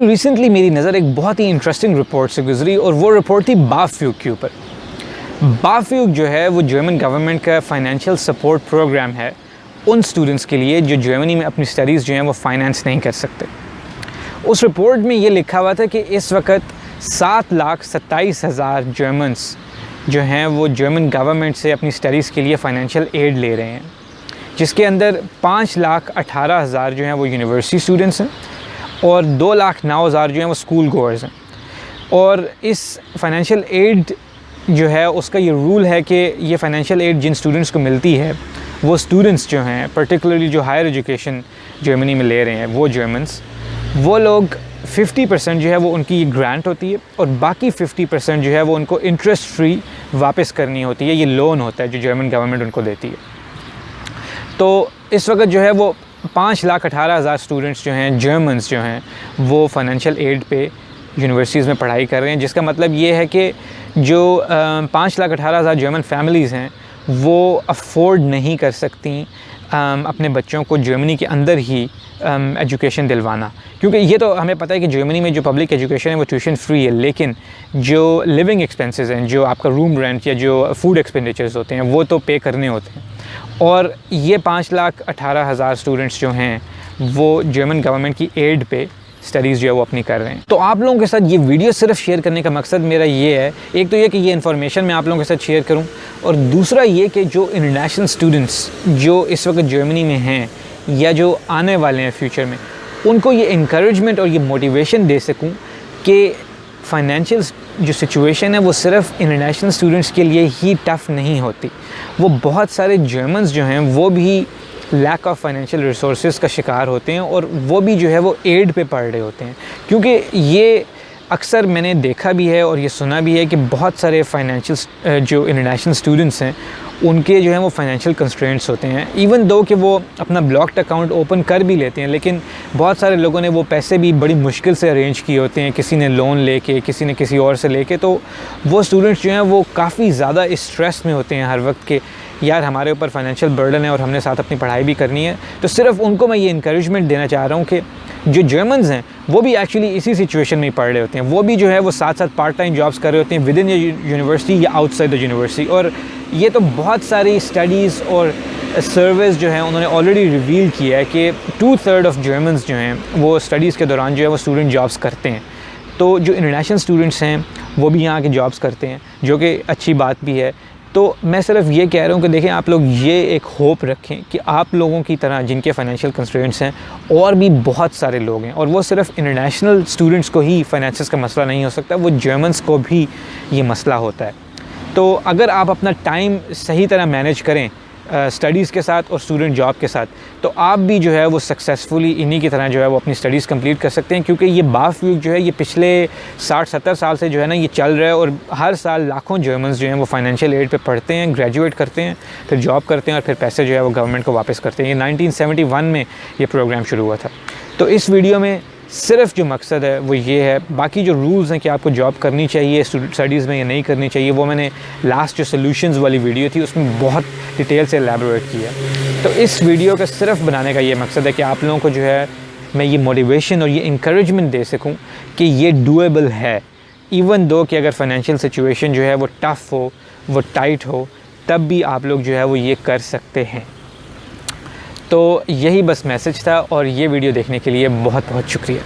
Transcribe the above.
Recently मेरी नज़र एक बहुत ही इंटरेस्टिंग रिपोर्ट से गुजरी और वो रिपोर्ट थी बाफ्यूग के ऊपर। बाफ्यूग जो है वो जर्मन गवर्नमेंट का फाइनेंशियल सपोर्ट प्रोग्राम है उन स्टूडेंट्स के लिए जो जर्मनी में अपनी स्टडीज़ जो हैं वो फाइनेंस नहीं कर सकते। उस रिपोर्ट में ये लिखा हुआ था कि इस वक्त 7,27,000 जर्मन्स जो हैं वो जर्मन गवर्नमेंट से अपनी स्टडीज़ के लिए फ़ाइनेंशियल एड ले रहे हैं, जिसके अंदर 5,18,000 जो हैं वो यूनिवर्सिटी स्टूडेंट्स हैं और 2,09,000 जो हैं वो स्कूल गोअर्स हैं। और इस फाइनेंशियल एड जो है उसका ये रूल है कि ये फाइनेंशियल एड जिन स्टूडेंट्स को मिलती है वो स्टूडेंट्स जो हैं पर्टिकुलरली जो हायर एजुकेशन जर्मनी में ले रहे हैं वो जर्मन्स, वो लोग 50% जो है वो उनकी ग्रांट होती है और बाकी 50% जो है वो उनको इंटरेस्ट फ्री वापस करनी होती है। ये लोन होता है जो जर्मन गवर्नमेंट उनको देती है। तो इस वक्त जो है वो 5,18,000 स्टूडेंट्स जो हैं जर्मन्स जो हैं वो फाइनेंशियल एड पे यूनिवर्सिटीज़ में पढ़ाई कर रहे हैं, जिसका मतलब ये है कि जो 5,18,000 जर्मन फैमिलीज़ हैं वो अफोर्ड नहीं कर सकती अपने बच्चों को जर्मनी के अंदर ही एजुकेशन दिलवाना, क्योंकि ये तो हमें पता है कि जर्मनी में जो पब्लिक एजुकेशन है वो ट्यूशन फ्री है, लेकिन जो लिविंग एक्सपेंसेस हैं, जो आपका रूम रेंट या जो फूड एक्सपेंडिचर्स होते हैं वो तो पे करने होते हैं। और ये 5,18,000 स्टूडेंट्स जो हैं वो जर्मन गवर्नमेंट की एड पे स्टडीज़ जो है वो अपनी कर रहे हैं। तो आप लोगों के साथ ये वीडियो सिर्फ शेयर करने का मकसद मेरा ये है, एक तो ये कि ये इन्फॉर्मेशन मैं आप लोगों के साथ शेयर करूं, और दूसरा ये कि जो इंटरनेशनल स्टूडेंट्स जो इस वक्त जर्मनी में हैं या जो आने वाले हैं फ्यूचर में, उनको ये इंकरेजमेंट और ये मोटिवेशन दे सकूं कि फाइनेंशियल जो सिचुएशन है वो सिर्फ इंटरनेशनल स्टूडेंट्स के लिए ही टफ़ नहीं होती। वो बहुत सारे जर्मन्स जो हैं वो भी लैक ऑफ फाइनेंशियल रिसोर्सेज का शिकार होते हैं और वो भी जो है वो एड पे पढ़ रहे होते हैं, क्योंकि ये अक्सर मैंने देखा भी है और ये सुना भी है कि बहुत सारे फाइनेंशियल जो इंटरनेशनल स्टूडेंट्स हैं उनके जो है वो फाइनेंशियल कंस्ट्रेंट्स होते हैं। इवन दो कि वो अपना ब्लॉक्ड अकाउंट ओपन कर भी लेते हैं, लेकिन बहुत सारे लोगों ने वो पैसे भी बड़ी मुश्किल से अरेंज किए होते हैं, किसी ने लोन लेके, किसी ने किसी और से लेके। तो वो स्टूडेंट्स जो हैं वो काफ़ी ज़्यादा स्ट्रेस में होते हैं हर वक्त के, यार हमारे ऊपर फाइनेंशियल बर्डन है और हमने साथ अपनी पढ़ाई भी करनी है। तो सिर्फ उनको मैं ये इंकरेजमेंट देना चाह रहा हूँ कि जो जर्मन्स हैं वो भी एक्चुअली इसी सिचुएशन में ही पढ़ रहे होते हैं, वो भी जो है वो साथ साथ पार्ट टाइम जॉब्स कर रहे होते हैं विद इन यूनिवर्सिटी या आउटसाइड द यूनिवर्सिटी। और ये तो बहुत सारी स्टडीज़ और सर्वेस जो हैं उन्होंने ऑलरेडी रिवील किया है कि 2/3 ऑफ जर्मन्स जो हैं वो स्टडीज़ के दौरान जो है वो स्टूडेंट जॉब्स करते हैं। तो जो इंटरनेशनल स्टूडेंट्स हैं वो भी यहाँ के जॉब्स करते हैं, जो कि अच्छी बात भी है। तो मैं सिर्फ ये कह रहा हूँ कि देखें, आप लोग ये एक होप रखें कि आप लोगों की तरह जिनके फाइनेंशियल कंस्ट्रेंट्स हैं और भी बहुत सारे लोग हैं, और वो सिर्फ इंटरनेशनल स्टूडेंट्स को ही फाइनेंसेस का मसला नहीं हो सकता, वो जर्मन्स को भी ये मसला होता है। तो अगर आप अपना टाइम सही तरह मैनेज करें स्टडीज़ के साथ और स्टूडेंट जॉब के साथ, तो आप भी जो है वो सक्सेसफुली इन्हीं की तरह जो है वो अपनी स्टडीज़ कंप्लीट कर सकते हैं। क्योंकि ये बाफ्यूग जो है ये पिछले 60-70 साल से जो है ना ये चल रहा है, और हर साल लाखों जर्मन्स जो हैं वो फाइनेंशियल एड पे पढ़ते हैं, ग्रेजुएट करते हैं, फिर जॉब करते हैं और फिर पैसे जो है वो गवर्नमेंट को वापस करते हैं। ये 1971 में ये प्रोग्राम शुरू हुआ था। तो इस वीडियो में सिर्फ जो मकसद है वो ये है, बाकी जो रूल्स हैं कि आपको जॉब करनी चाहिए स्टडीज़ में या नहीं करनी चाहिए, वो मैंने लास्ट जो सॉल्यूशंस वाली वीडियो थी उसमें बहुत डिटेल से एलैबोरेट किया। तो इस वीडियो का सिर्फ बनाने का ये मकसद है कि आप लोगों को जो है मैं ये मोटिवेशन और ये इंकरेजमेंट दे सकूं कि ये डूएबल है, इवन दो कि अगर फाइनेंशियल सिचुएशन जो है वो टफ़ हो, वो टाइट हो, तब भी आप लोग जो है वो ये कर सकते हैं। तो यही बस मैसेज था, और ये वीडियो देखने के लिए बहुत बहुत शुक्रिया।